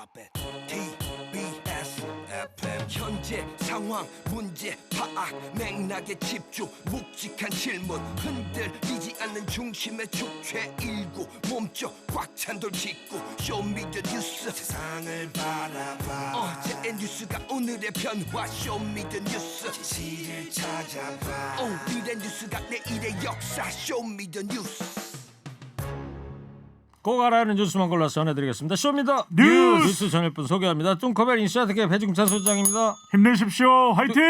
Drop it. TBS FM. 현재 상황 문제 파악 맥락에 집중 묵직한 질문 흔들리지 않는 중심의 축제 일구 몸쪽 꽉 찬 돌 짚고 쇼미더뉴스 세상을 바라봐 어제의 뉴스가 오늘의 변화 쇼미더뉴스 진실을 찾아봐 오늘의 뉴스가 내일의 역사 쇼미더뉴스 꼭 알아야 뉴스만 골라서 전해드리겠습니다. 쇼미더 뉴스 전할 분 소개합니다. 뚱커벨 인사이트계 배중찬 소장입니다. 힘내십시오. 화이팅!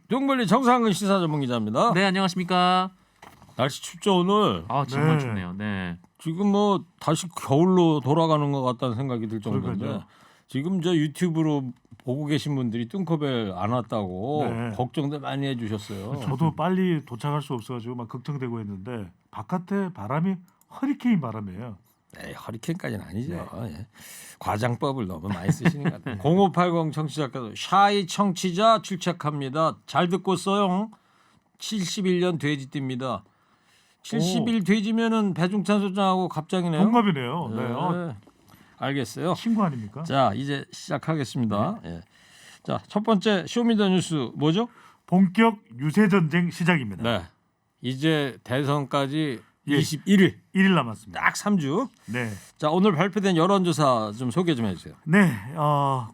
뚱블리 정상근 시사 전문 기자입니다. 네, 안녕하십니까. 날씨 춥죠 오늘. 아, 정말 네. 춥네요. 네. 지금 뭐 다시 겨울로 돌아가는 것 같다는 생각이 들 정도인데 그러니까요. 지금 저 유튜브로 보고 계신 분들이 뚱커벨 안 왔다고 네. 걱정들 많이 해주셨어요. 저도 빨리 도착할 수 없어가지고 막 걱정되고 했는데 바깥에 바람이 허리케인 바람이에요. 네, 허리케인까지는 아니죠. 예. 과장법을 너무 많이 쓰시는 것 같아요. 0580 청취자께서 샤이 청취자 출첵합니다. 잘 듣고 있어요. 71년 돼지띠입니다. 70일 돼지면은 배중찬 소장하고 갑장이네요. 동갑이네요. 네. 네. 알겠어요. 친구 아닙니까? 자, 이제 시작하겠습니다. 예. 자, 첫 번째 쇼미더뉴스 뭐죠? 본격 유세 전쟁 시작입니다. 네. 이제 대선까지 예. 21일 1일 남았습니다. 딱 3주. 네. 자, 오늘 발표된 여론조사 좀 소개 좀 해주세요. 네.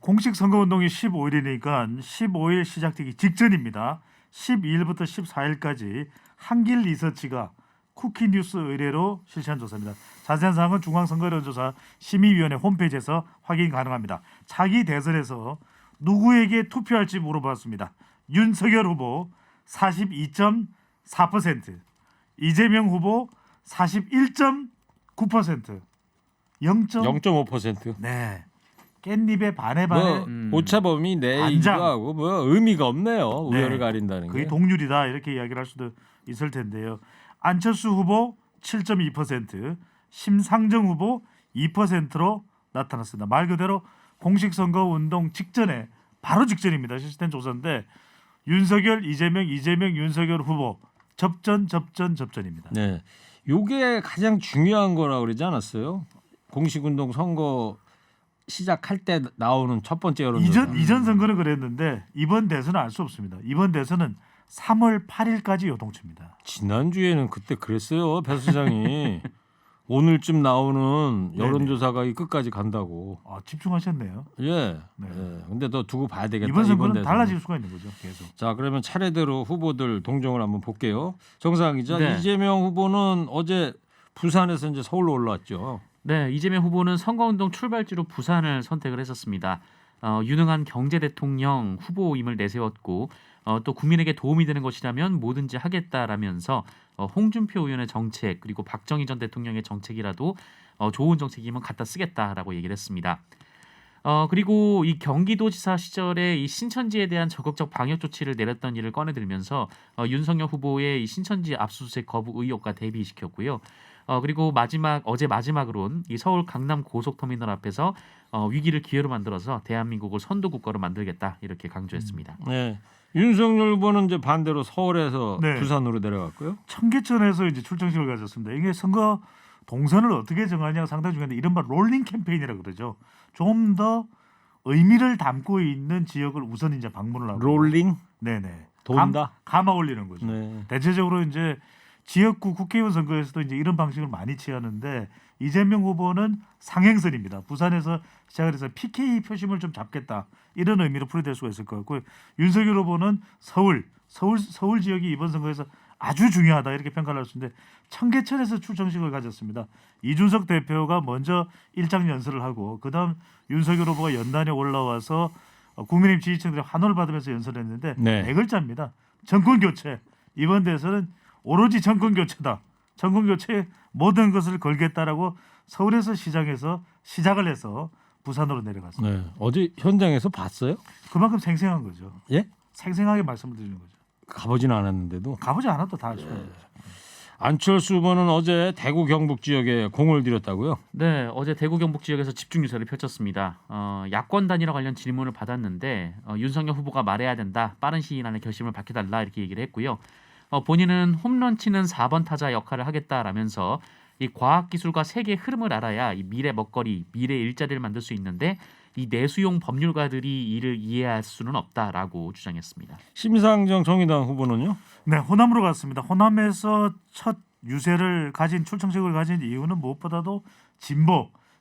공식 선거운동이 15일이니까 15일 시작되기 직전입니다. 12일부터 14일까지 한길 리서치가 쿠키뉴스 의뢰로 실시한 조사입니다. 자세한 사항은 중앙선거여론조사 심의위원회 홈페이지에서 확인 가능합니다. 차기 대선에서 누구에게 투표할지 물어봤습니다. 윤석열 후보 42.4%, 이재명 후보 41.9%, 0.5%. 네. 깻잎의 반에 반에 뭐 오차범위 내이기도 반장. 하고 뭐 의미가 없네요. 네. 우열을 가린다는 거의 게. 동률이다 이렇게 이야기를 할 수도 있을 텐데요. 안철수 후보 7.2%, 심상정 후보 2%로 나타났습니다. 말 그대로 공식 선거 운동 직전에 바로 직전입니다. 실시된 조사인데 윤석열, 이재명, 윤석열 후보 접전입니다. 네. 요게 가장 중요한 거라고 그러지 않았어요? 공식 운동 선거 시작할 때 나오는 첫 번째 여론조사. 이전 선거는 그랬는데 이번 대선은 알 수 없습니다. 이번 대선은 3월 8일까지 요동치입니다. 지난주에는 그때 그랬어요. 배 수장이. 오늘쯤 나오는 여론조사가 이 끝까지 간다고. 집중하셨네요. 예. 네. 예. 근데 더 두고 봐야 되겠다. 이번 선거는 대선은. 달라질 수가 있는 거죠. 계속. 자, 그러면 차례대로 후보들 동정을 한번 볼게요. 정상 기자, 네. 이재명 후보는 어제 부산에서 이제 서울로 올라왔죠. 네, 이재명 후보는 선거운동 출발지로 부산을 선택을 했었습니다. 유능한 경제 대통령 후보임을 내세웠고 또 국민에게 도움이 되는 것이라면 뭐든지 하겠다라면서 홍준표 의원의 정책 그리고 박정희 전 대통령의 정책이라도 좋은 정책이면 갖다 쓰겠다라고 얘기를 했습니다. 그리고 이 경기도지사 시절에 이 신천지에 대한 적극적 방역 조치를 내렸던 일을 꺼내들면서 윤석열 후보의 이 신천지 압수수색 거부 의혹과 대비시켰고요. 그리고 어제 마지막으로는 이 서울 강남 고속터미널 앞에서 위기를 기회로 만들어서 대한민국을 선도 국가로 만들겠다 이렇게 강조했습니다. 네. 윤석열 후보는 이제 반대로 서울에서 네. 부산으로 내려갔고요. 청계천에서 이제 출정식을 가졌습니다. 이게 선거 동선을 어떻게 정하냐가 상당히 중요한데 이른바 롤링 캠페인이라고 그러죠. 좀 더 의미를 담고 있는 지역을 우선 이제 방문을 하고 롤링 네네 돈다. 감아 올리는 거죠. 네. 대체적으로 이제 지역구 국회의원 선거에서도 이제 이런 방식을 많이 취하는데 이재명 후보는 상행선입니다. 부산에서 시작을 해서 PK 표심을 좀 잡겠다 이런 의미로 풀이될 수가 있을 것 같고요. 윤석열 후보는 서울 지역이 이번 선거에서 아주 중요하다 이렇게 평가를 할 수 있는데 청계천에서 출정식을 가졌습니다. 이준석 대표가 먼저 일장 연설을 하고 그다음 윤석열 후보가 연단에 올라와서 국민의힘 지지층들의 환호를 받으면서 연설했는데 네. 네 글자입니다. 정권 교체. 이번 대선은 오로지 정권 교체다. 정권 교체에 모든 것을 걸겠다라고 서울에서 시작을 해서 부산으로 내려갔습니다. 네. 어제 현장에서 봤어요? 그만큼 생생한 거죠. 예? 생생하게 말씀을 드리는 거죠. 가보지는 않았는데도. 가보지 않아도 다 알 수가 있죠. 안철수 후보는 어제 대구 경북 지역에 공을 들였다고요? 네, 어제 대구 경북 지역에서 집중 유세를 펼쳤습니다. 야권 단일화 관련 질문을 받았는데 윤석열 후보가 말해야 된다. 빠른 시일 안에 결심을 밝혀달라 이렇게 얘기를 했고요. 본인은 홈런 치는 4번 타자 역할을 하겠다라면서 이 과학기술과 세계의 흐름을 알아야 이 미래 먹거리, 미래 일자리를 만들 수 있는데 이 내수용 법률가들이 이를 이해할 수는 없다라고 주장했습니다. 심상정 정의당 후보는요? 네, 호남으로 갔습니다. 호남에서 첫 유세를 가진 출정식을 가진 이유는 무엇보다도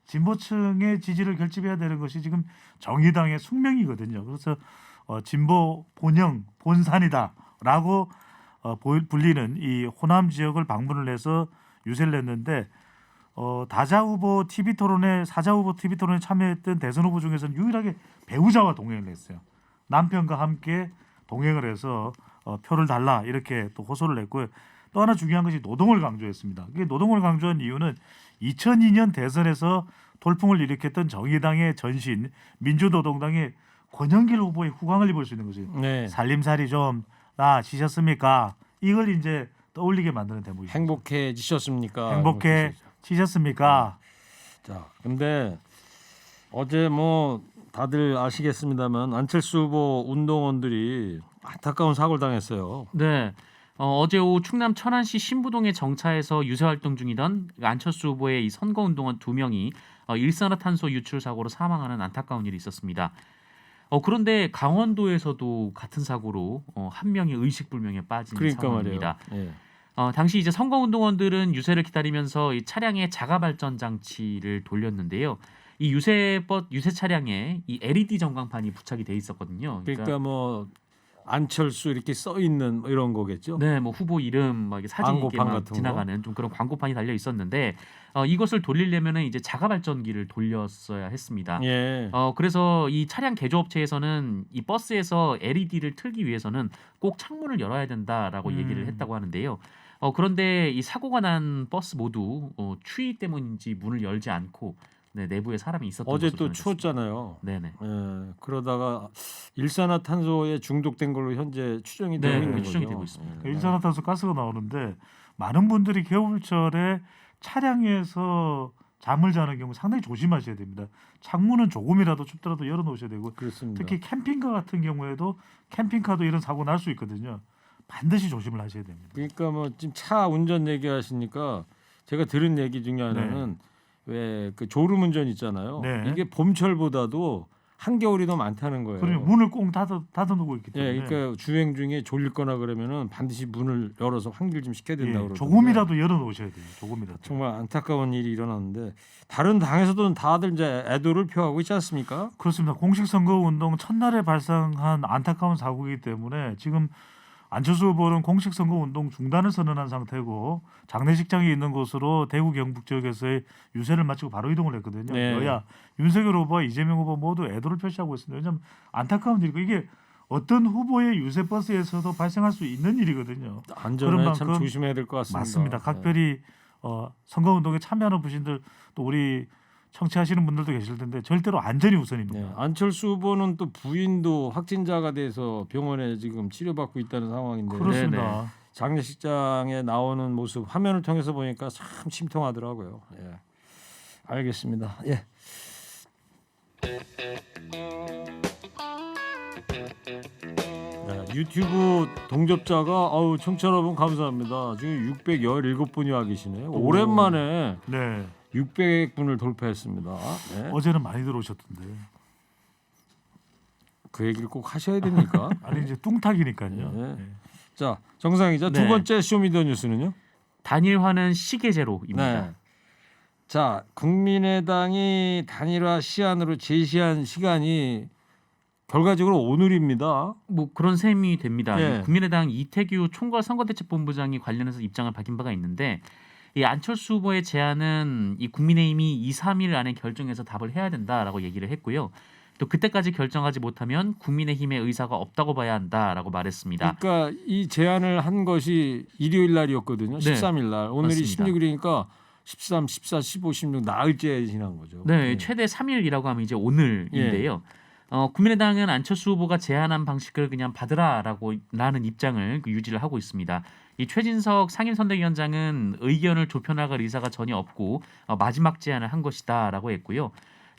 진보층의 지지를 결집해야 되는 것이 지금 정의당의 숙명이거든요. 그래서 진보 본영 본산이다라고 불리는 이 호남 지역을 방문을 해서 유세를 했는데 다자 후보 TV 토론에 사자 후보 TV 토론에 참여했던 대선 후보 중에서는 유일하게 배우자와 동행을 했어요. 남편과 함께 동행을 해서 표를 달라 이렇게 또 호소를 했고요. 또 하나 중요한 것이 노동을 강조했습니다. 그게 노동을 강조한 이유는 2002년 대선에서 돌풍을 일으켰던 정의당의 전신 민주노동당의 권영길 후보의 후광을 입을 수 있는 거죠. 네. 살림살이 좀 나아지셨습니까? 이걸 이제 떠올리게 만드는 대목이죠. 행복해지셨습니까? 행복해지셨습니까? 자, 근데 어제 뭐 다들 아시겠습니다만 안철수 후보 운동원들이 안타까운 사고를 당했어요. 네. 어제 오후 충남 천안시 신부동의 정차에서 유세 활동 중이던 안철수 후보의 이 선거운동원 2명이 일산화탄소 유출 사고로 사망하는 안타까운 일이 있었습니다. 그런데 강원도에서도 같은 사고로 한 명이 의식불명에 빠진 그러니까 상황입니다. 말이에요. 예. 당시 이제 선거운동원들은 유세를 기다리면서 이 차량에 자가발전 장치를 돌렸는데요. 이 유세 차량에 이 LED 전광판이 부착이 돼 있었거든요. 그러니까 뭐 안철수 이렇게 써 있는 뭐 이런 거겠죠. 네, 뭐 후보 이름 막 이렇게 사진 이렇게 광고판 막 같은 지나가는 좀 그런 광고판이 달려 있었는데 이것을 돌리려면은 이제 자가발전기를 돌렸어야 했습니다. 예. 그래서 이 차량 개조업체에서는 이 버스에서 LED를 틀기 위해서는 꼭 창문을 열어야 된다라고 얘기를 했다고 하는데요. 그런데 이 사고가 난 버스 모두 추위 때문인지 문을 열지 않고 내부에 사람이 있었던 어제 것으로 또 전해졌습니다. 추웠잖아요. 네네. 예. 그러다가 일산화탄소에 중독된 걸로 현재 추정이 되고 네, 있는 추정이 거죠. 되고 있습니다. 예. 일산화탄소 가스가 나오는데 많은 분들이 겨울철에 차량에서 잠을 자는 경우 상당히 조심하셔야 됩니다. 창문은 조금이라도 춥더라도 열어놓으셔야 되고 그렇습니다. 특히 캠핑카 같은 경우에도 캠핑카도 이런 사고 날 수 있거든요. 반드시 조심을 하셔야 됩니다. 그러니까 뭐 지금 차 운전 얘기하시니까 제가 들은 얘기 중에 하나는 왜 그 졸음 운전 있잖아요. 네. 이게 봄철보다도 한겨울이 더 많다는 거예요. 그러니 문을 꼭 닫아놓고 있기 때문에 예, 그러니까 주행 중에 졸릴거나 그러면은 반드시 문을 열어서 환기를 좀 시켜야 된다고 그러던데. 조금이라도 열어놓으셔야 돼요. 조금이라도. 정말 안타까운 일이 일어났는데 다른 당에서도 다들 이제 애도를 표하고 있지 않습니까? 그렇습니다. 공식 선거 운동 첫날에 발생한 안타까운 사고이기 때문에 지금 안철수 후보는 공식 선거 운동 중단을 선언한 상태고 장례식장이 있는 곳으로 대구 경북 지역에서의 유세를 마치고 바로 이동을 했거든요. 네. 여야 윤석열 후보와 이재명 후보 모두 애도를 표시하고 있습니다. 왜냐하면 안타까운 일이고 이게 어떤 후보의 유세 버스에서도 발생할 수 있는 일이거든요. 안전에 그런 참 만큼 조심해야 될 것 같습니다. 맞습니다. 네. 각별히 선거 운동에 참여하는 분들 또 우리 청취하시는 분들도 계실 텐데 절대로 안전이 우선입니다. 네, 안철수 후보는 또 부인도 확진자가 돼서 병원에 지금 치료받고 있다는 상황인데 그렇습니다. 장례식장에 나오는 모습 화면을 통해서 보니까 참 심통하더라고요. 예. 알겠습니다. 예. 네, 유튜브 동접자가 청취자 여러분 감사합니다. 지금 617분이 와 계시네요. 오랜만에 네. 600분을 돌파했습니다. 네. 어제는 많이 들어오셨던데. 그 얘기를 꼭 하셔야 됩니까? 아니 이제 뚱탁이니까요. 네. 네. 자, 정상 기자 네. 두 번째 쇼미더뉴스는요? 단일화는 시계제로입니다. 네. 자, 국민의당이 단일화 시안으로 제시한 시간이 결과적으로 오늘입니다. 뭐 그런 셈이 됩니다. 예. 국민의당 이태규 총괄 선거대책본부장이 관련해서 입장을 밝힌 바가 있는데 이 안철수 후보의 제안은 이 국민의힘이 2, 3일 안에 결정해서 답을 해야 된다라고 얘기를 했고요. 또 그때까지 결정하지 못하면 국민의힘의 의사가 없다고 봐야 한다라고 말했습니다. 그러니까 이 제안을 한 것이 일요일 날이었거든요. 네. 13일 날. 오늘이 맞습니다. 16일이니까 13, 14, 15, 16 나흘째 지난 거죠. 네, 최대 3일이라고 하면 이제 오늘인데요. 예. 국민의당은 안철수 후보가 제안한 방식을 그냥 받으라라는 입장을 유지를 하고 있습니다. 이 최진석 상임선대위원장은 의견을 좁혀나갈 의사가 전혀 없고 마지막 제안을 한 것이다라고 했고요.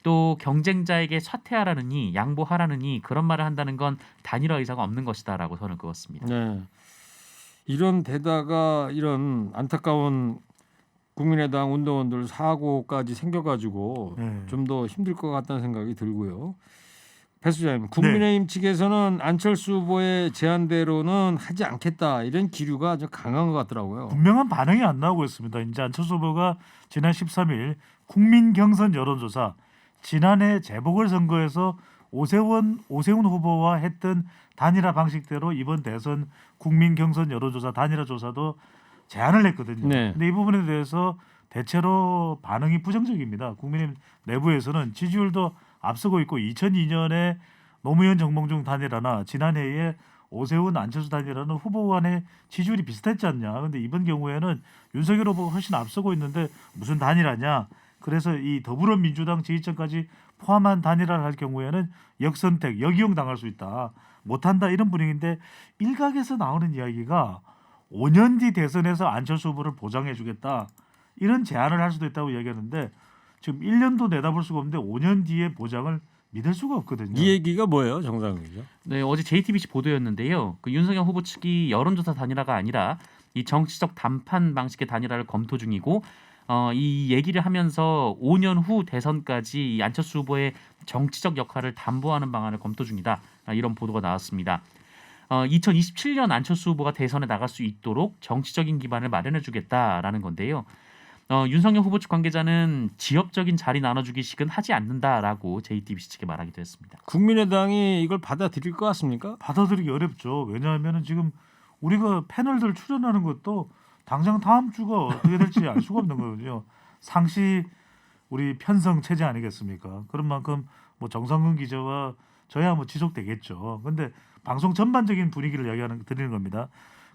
또 경쟁자에게 사퇴하라느니 양보하라느니 그런 말을 한다는 건 단일화 의사가 없는 것이다라고 선을 그었습니다. 네. 이런 데다가 이런 안타까운 국민의당 운동원들 사고까지 생겨가지고 네. 좀 더 힘들 것 같다는 생각이 들고요. 배 수장님, 국민의힘 측에서는 안철수 후보의 제안대로는 하지 않겠다 이런 기류가 아주 강한 것 같더라고요. 분명한 반응이 안 나오고 있습니다. 이제 안철수 후보가 지난 13일 국민 경선 여론조사 지난해 재보궐선거에서 오세훈 후보와 했던 단일화 방식대로 이번 대선 국민 경선 여론조사 단일화 조사도 제안을 했거든요. 네. 근데 이 부분에 대해서 대체로 반응이 부정적입니다. 국민의힘 내부에서는 지지율도 앞서고 있고 2002년에 노무현 정몽준 단일화나 지난해에 오세훈 안철수 단일화는 후보 간의 지지율이 비슷했지 않냐. 그런데 이번 경우에는 윤석열 후보가 훨씬 앞서고 있는데 무슨 단일화냐. 그래서 이 더불어민주당 지지층까지 포함한 단일화를 할 경우에는 역선택, 역이용 당할 수 있다. 못한다 이런 분위기인데 일각에서 나오는 이야기가 5년 뒤 대선에서 안철수 후보를 보장해 주겠다. 이런 제안을 할 수도 있다고 이야기하는데 지금 1년도 내다볼 수가 없는데 5년 뒤에 보장을 믿을 수가 없거든요. 이 얘기가 뭐예요, 정상근 기자? 네, 어제 JTBC 보도였는데요. 그 윤석열 후보 측이 여론조사 단일화가 아니라 이 정치적談判 방식의 단일화를 검토 중이고 이 얘기를 하면서 5년 후 대선까지 이 안철수 후보의 정치적 역할을 담보하는 방안을 검토 중이다. 이런 보도가 나왔습니다. 2027년 안철수 후보가 대선에 나갈 수 있도록 정치적인 기반을 마련해 주겠다라는 건데요. 윤석열 후보 측 관계자는 지역적인 자리 나눠주기식은 하지 않는다라고 JTBC 측에 말하기도 했습니다. 국민의당이 이걸 받아들일 것 같습니까? 받아들이기 어렵죠. 왜냐하면 지금 우리가 패널들 출연하는 것도 당장 다음 주가 어떻게 될지 알 수가 없는 거거든요. 상시 우리 편성 체제 아니겠습니까? 그런 만큼 뭐 정상근 기자와 저야 뭐 지속되겠죠. 그런데 방송 전반적인 분위기를 드리는 겁니다.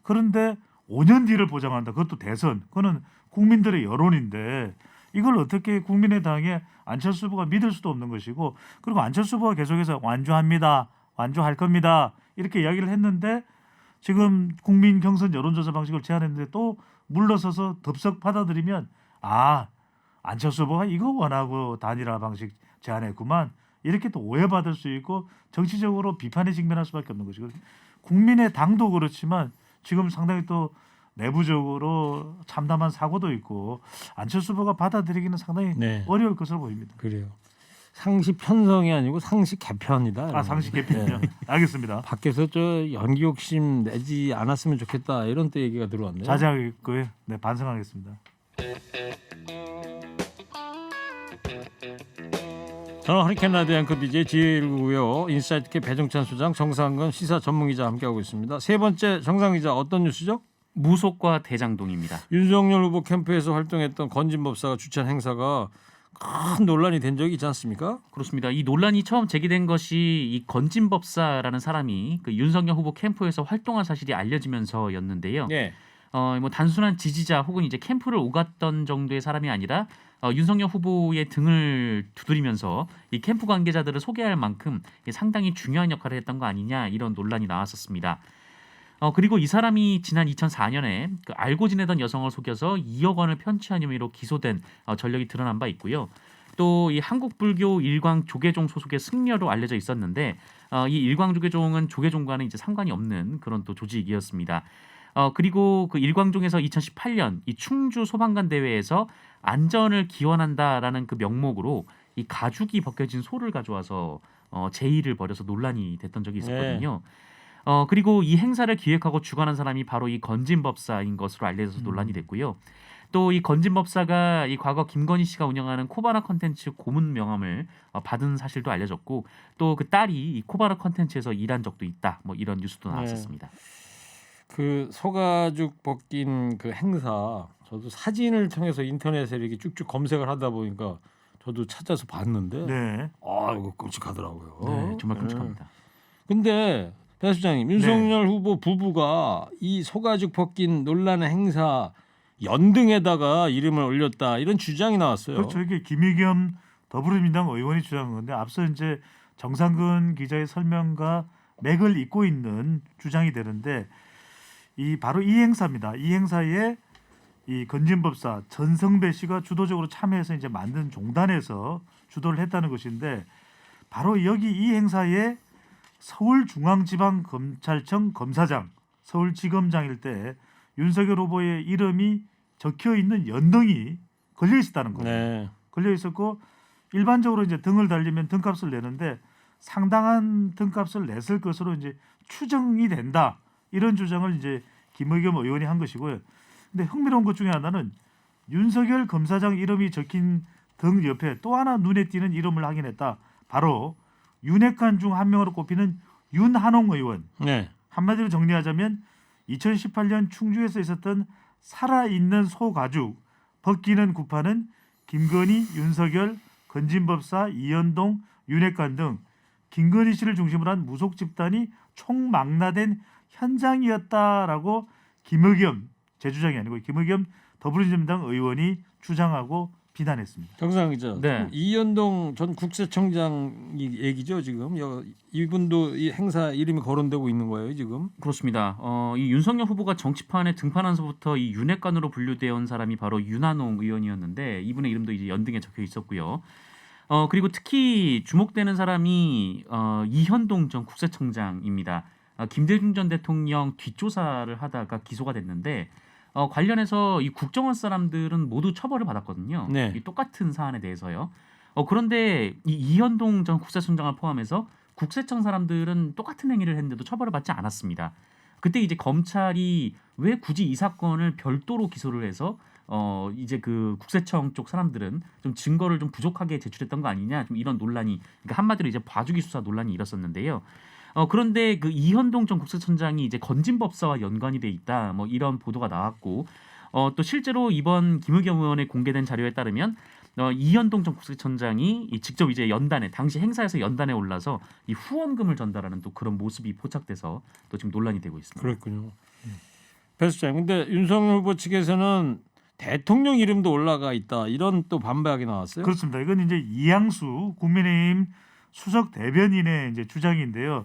그런데 5년 뒤를 보장한다. 그것도 대선. 그거는 국민들의 여론인데 이걸 어떻게 국민의당의 안철수 후보가 믿을 수도 없는 것이고 그리고 안철수 후보가 계속해서 완주합니다. 완주할 겁니다. 이렇게 이야기를 했는데 지금 국민 경선 여론조사 방식을 제안했는데 또 물러서서 덥석 받아들이면 안철수 후보가 이거 원하고 단일화 방식 제안했구만. 이렇게 또 오해받을 수 있고 정치적으로 비판에 직면할 수밖에 없는 것이고 국민의당도 그렇지만 지금 상당히 또 내부적으로 참담한 사고도 있고 안철수 후보가 받아들이기는 상당히 어려울 것으로 보입니다. 그래요. 상시 편성이 아니고 상시 개편이다. 상시 개편이요. 네. 알겠습니다. 밖에서 저 연기 욕심 내지 않았으면 좋겠다 이런 또 얘기가 들어왔네요. 자제하겠고요. 네, 반성하겠습니다. 저는 허리케인 라디오 앵커 DJ 지혜일구고요. 인사이트K 배종찬 소장, 정상근 시사 전문기자 함께하고 있습니다. 세 번째 정상기자 어떤 뉴스죠? 무속과 대장동입니다. 윤석열 후보 캠프에서 활동했던 건진법사가 주최한 행사가 큰 논란이 된 적이 있지 않습니까? 그렇습니다. 이 논란이 처음 제기된 것이 이 건진법사라는 사람이 그 윤석열 후보 캠프에서 활동한 사실이 알려지면서였는데요. 네. 뭐 단순한 지지자 혹은 이제 캠프를 오갔던 정도의 사람이 아니라 윤석열 후보의 등을 두드리면서 이 캠프 관계자들을 소개할 만큼 상당히 중요한 역할을 했던 거 아니냐 이런 논란이 나왔었습니다. 그리고 이 사람이 지난 2004년에 그 알고 지내던 여성을 속여서 2억 원을 편취한 혐의로 기소된 전력이 드러난 바 있고요. 또 이 한국불교 일광조계종 소속의 승려로 알려져 있었는데 이 일광조계종은 조계종과는 이제 상관이 없는 그런 또 조직이었습니다. 그리고 그 일광종에서 2018년 이 충주 소방관 대회에서 안전을 기원한다라는 그 명목으로 이 가죽이 벗겨진 소를 가져와서 제의를 벌여서 논란이 됐던 적이 있었거든요. 그리고 이 행사를 기획하고 주관한 사람이 바로 이 건진법사인 것으로 알려져서 논란이 됐고요. 또 이 건진법사가 이 과거 김건희 씨가 운영하는 코바나 컨텐츠 고문 명함을 받은 사실도 알려졌고 또 그 딸이 이 코바나 컨텐츠에서 일한 적도 있다. 뭐 이런 뉴스도 나왔었습니다. 그 소가죽 벗긴 그 행사 저도 사진을 통해서 인터넷에 이렇게 쭉쭉 검색을 하다 보니까 저도 찾아서 봤는데 네. 이거 끔찍하더라고요. 네, 정말 끔찍합니다. 근데 배 수장님, 윤석열 후보 부부가 이 소가죽 벗긴 논란의 행사 연등에다가 이름을 올렸다 이런 주장이 나왔어요. 그렇죠. 이게 김의겸 더불어민주당 의원이 주장한 건데 앞서 이제 정상근 기자의 설명과 맥을 잇고 있는 주장이 되는데 바로 이 행사입니다. 이 행사에 이 건진법사 전성배 씨가 주도적으로 참여해서 이제 만든 종단에서 주도를 했다는 것인데 바로 여기 이 행사에 서울중앙지방검찰청 검사장, 서울지검장일 때 윤석열 후보의 이름이 적혀 있는 연등이 걸려 있었다는 거예요. 네. 걸려 있었고 일반적으로 이제 등을 달리면 등값을 내는데 상당한 등값을 냈을 것으로 이제 추정이 된다. 이런 주장을 이제 김의겸 의원이 한 것이고요. 근데 흥미로운 것 중에 하나는 윤석열 검사장 이름이 적힌 등 옆에 또 하나 눈에 띄는 이름을 확인했다. 바로 윤핵관 중 한 명으로 꼽히는 윤한홍 의원. 네. 한마디로 정리하자면 2018년 충주에서 있었던 살아있는 소 가죽 벗기는 구파는 김건희, 윤석열, 건진법사, 이현동, 윤핵관 등 김건희 씨를 중심으로 한 무속 집단이 총망라된 현장이었다라고 김의겸 제 주장이 아니고 김의겸 더불어민주당 의원이 주장하고 비난했습니다. 정상 기자. 네. 이현동 전 국세청장 얘기죠 지금. 이분도 이 행사 이름이 거론되고 있는 거예요 지금. 그렇습니다. 이 윤석열 후보가 정치판에 등판하면서부터 이 윤핵관으로 분류되어 온 사람이 바로 윤한홍 의원이었는데 이분의 이름도 이제 연등에 적혀 있었고요. 그리고 특히 주목되는 사람이 이현동 전 국세청장입니다. 김대중 전 대통령 뒷조사를 하다가 기소가 됐는데 관련해서 이 국정원 사람들은 모두 처벌을 받았거든요. 네. 이 똑같은 사안에 대해서요. 그런데 이 이현동 전 국세청장을 포함해서 국세청 사람들은 똑같은 행위를 했는데도 처벌을 받지 않았습니다. 그때 이제 검찰이 왜 굳이 이 사건을 별도로 기소를 해서 이제 그 국세청 쪽 사람들은 좀 증거를 좀 부족하게 제출했던 거 아니냐, 좀 이런 논란이, 그러니까 한마디로 이제 봐주기 수사 논란이 일었었는데요. 그런데 그 이현동 전 국세청장이 이제 건진법사와 연관이 돼 있다, 뭐 이런 보도가 나왔고, 또 실제로 이번 김의겸 의원의 공개된 자료에 따르면 이현동 전 국세청장이 직접 이제 연단에 당시 행사에서 연단에 올라서 이 후원금을 전달하는 또 그런 모습이 포착돼서 또 지금 논란이 되고 있습니다. 그렇군요. 배 수장. 근데 윤석열 후보 측에서는 대통령 이름도 올라가 있다 이런 또 반박이 나왔어요. 그렇습니다. 이건 이제 이양수 국민의힘 수석 대변인의 이제 주장인데요.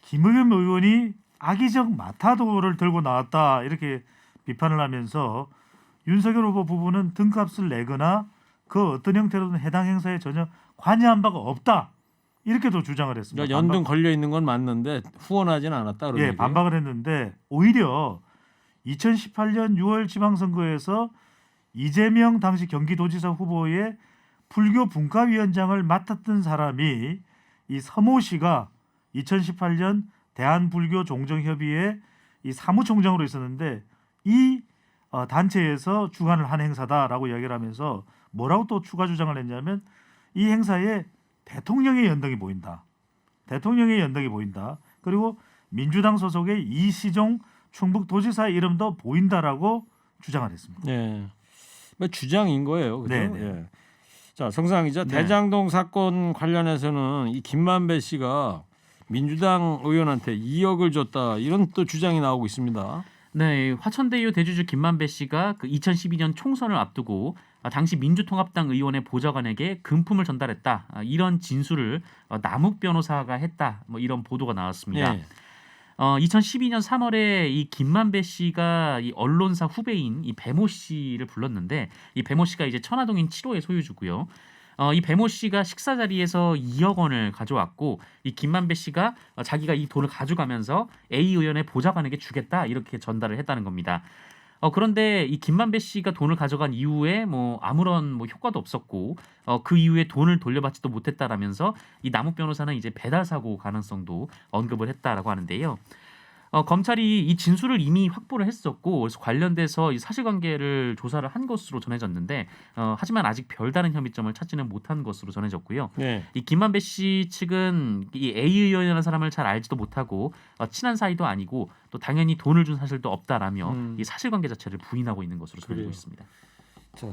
김의겸 의원이 악의적 마타도를 들고 나왔다 이렇게 비판을 하면서 윤석열 후보 부부는 등값을 내거나 그 어떤 형태로든 해당 행사에 전혀 관여한 바가 없다 이렇게도 주장을 했습니다. 그러니까 연등 걸려 있는 건 맞는데 후원하지는 않았다 그런 얘기예요. 반박을 했는데 오히려 2018년 6월 지방선거에서 이재명 당시 경기도지사 후보의 불교 분과위원장을 맡았던 사람이 이 서모 씨가 2018년 대한불교종정협의회 이 사무총장으로 있었는데 이 단체에서 주관을 한 행사다라고 이야기를 하면서 뭐라고 또 추가 주장을 했냐면 이 행사에 대통령의 연등이 보인다. 대통령의 연등이 보인다. 그리고 민주당 소속의 이시종 충북도지사의 이름도 보인다라고 주장을 했습니다. 네, 뭐 주장인 거예요. 그렇죠? 네. 예. 자, 성상 기자, 네. 대장동 사건 관련해서는 이 김만배 씨가 민주당 의원한테 2억을 줬다 이런 또 주장이 나오고 있습니다. 네, 화천대유 대주주 김만배 씨가 그 2012년 총선을 앞두고 당시 민주통합당 의원의 보좌관에게 금품을 전달했다, 이런 진술을 남욱 변호사가 했다, 뭐 이런 보도가 나왔습니다. 네. 2012년 3월에 이 김만배 씨가 이 언론사 후배인 이 배모 씨를 불렀는데 이 배모 씨가 이제 천화동인 7호의 소유주고요. 이 배모 씨가 식사 자리에서 2억 원을 가져왔고 이 김만배 씨가 자기가 이 돈을 가져가면서 A 의원의 보좌관에게 주겠다 이렇게 전달을 했다는 겁니다. 그런데 이 김만배 씨가 돈을 가져간 이후에 뭐 아무런 뭐 효과도 없었고 그 이후에 돈을 돌려받지도 못했다라면서 이 남욱 변호사는 이제 배달 사고 가능성도 언급을 했다라고 하는데요. 검찰이 이 진술을 이미 확보를 했었고 그래서 관련돼서 이 사실관계를 조사를 한 것으로 전해졌는데 하지만 아직 별다른 혐의점을 찾지는 못한 것으로 전해졌고요. 네. 이 김만배 씨 측은 이 A 의원이라는 사람을 잘 알지도 못하고 친한 사이도 아니고 또 당연히 돈을 준 사실도 없다라며 이 사실관계 자체를 부인하고 있는 것으로 전해지고 그래요. 있습니다. 자,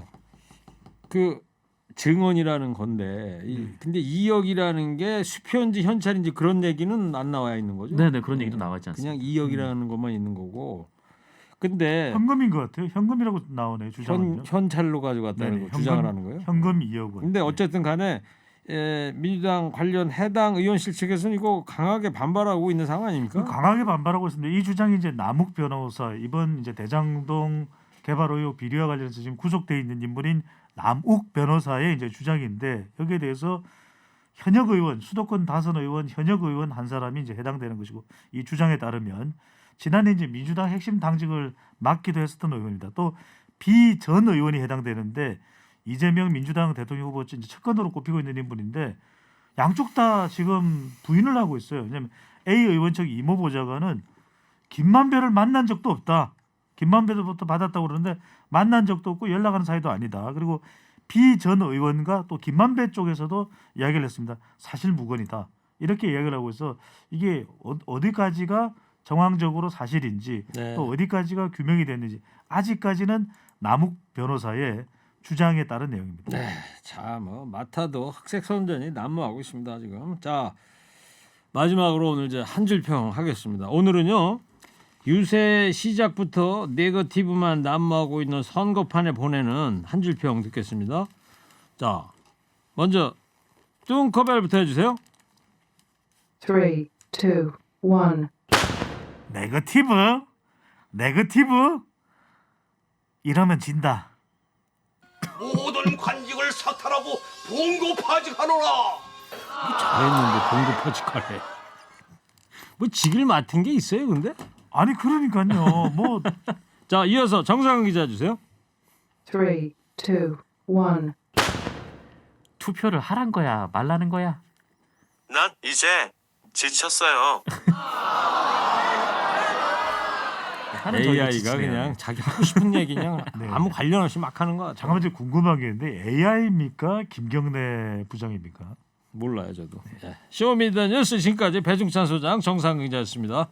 그 증언이라는 건데 근데 2억이라는 게 수표인지 현찰인지 그런 얘기는 안 나와 있는 거죠? 네네, 그런 얘기도 나와 있지 않습니다. 그냥 2억이라는 것만 있는 거고. 근데 현금인 것 같아요. 현금이라고 나오네요. 주장은요. 현찰로 가져갔다는 네네, 거 주장을 하는 거예요? 현금 2억 원. 근데 어쨌든 간에 민주당 관련 해당 의원실 측에서는 이거 강하게 반발하고 있는 상황 아닙니까? 강하게 반발하고 있습니다. 이 주장이 이제 남욱 변호사 이번 이제 대장동 개발 의혹 비리와 관련해서 지금 구속돼 있는 인물인 남욱 변호사의 이제 주장인데 여기에 대해서 현역 의원 수도권 다선 의원 현역 의원 한 사람이 이제 해당되는 것이고 이 주장에 따르면 지난해 이제 민주당 핵심 당직을 맡기도 했었던 의원입니다. 또 비 전 의원이 해당되는데 이재명 민주당 대통령 후보 이제 첫건으로 꼽히고 있는 인물인데 양쪽 다 지금 부인을 하고 있어요. 왜냐하면 A 의원 측 이모 보좌관은 김만배를 만난 적도 없다. 김만배로부터 받았다고 그러는데 만난 적도 없고 연락하는 사이도 아니다. 그리고 B 전 의원과 또 김만배 쪽에서도 이야기를 했습니다. 사실 무근이다. 이렇게 이야기를 하고 있어 이게 어디까지가 정황적으로 사실인지 네. 또 어디까지가 규명이 됐는지 아직까지는 남욱 변호사의 주장에 따른 내용입니다. 네, 자, 뭐 마타도 흑색 선전이 난무하고 있습니다 지금. 자, 마지막으로 오늘 이제 한 줄 평 하겠습니다. 오늘은요 유세 시작부터 네거티브만 난무하고 있는 선거판에 보내는 한 줄 평 듣겠습니다. 자, 먼저 뚱커벨부터 해주세요. 3, 2, 1. 네거티브 이러면 진다. 모든 관직을 사탈하고 봉고파직하노라. 잘했는데 봉급하직하래. 뭐 직을 맡은 게 있어요, 근데? 아니 그러니까요. 뭐 자, 이어서 정상근 기자 주세요. 3, 2, 1. 투표를 하란 거야, 말라는 거야. 난 이제 지쳤어요. 하는 저희가 AI가 지치네요. 그냥 자기 하고 싶은 얘기 그냥 네. 아무 관련 없이 막 하는 거야. 잠깐만 좀 궁금한 게 있는데 AI입니까 김경래 부장입니까? 몰라요, 저도. 예. 쇼미더뉴스 지금까지 배중찬 소장 정상근 기자였습니다.